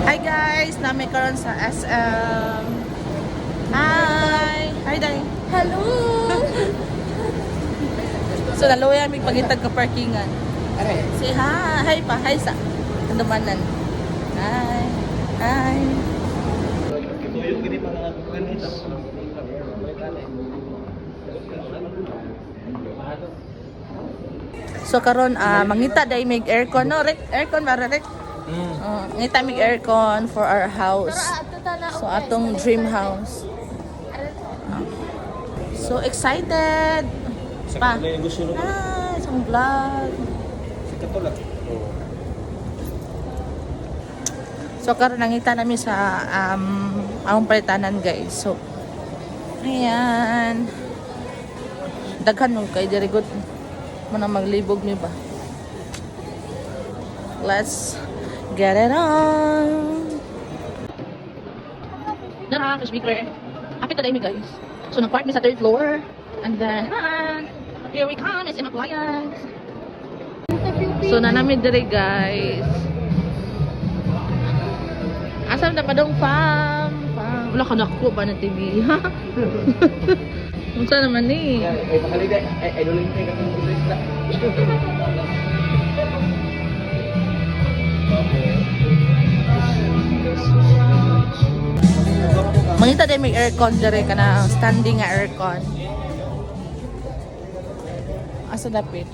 Hi guys, nami karon sa SM. Hi! Hi day. Hello! So naluya mig pagitag ka parkingan. Say hi. Hi pa, hi sa kandumanan. Hi. Hi. So karon mangita day mig aircon no, rek aircon ba rek? Ngita mig aircon for our house. So atong dream house. So excited. Pa. Ah, isang vlog. So karon nangita namin sa among palitanan guys. So ayan. Daghan no kay diri good mo na maglibog mi ba. Let's get it on. Dara, speaker. Happy today mi guys. So nag-park mi sa third floor and then here we come is in appliance. So nanamid diri guys. Asam na padong fam. Wala ka nakuha ba ng TV ha? Unsa naman ni? Ay pakalida ay duling kay katong isda. Mangita din may aircon dere kana standing nga aircon. Asa dapit?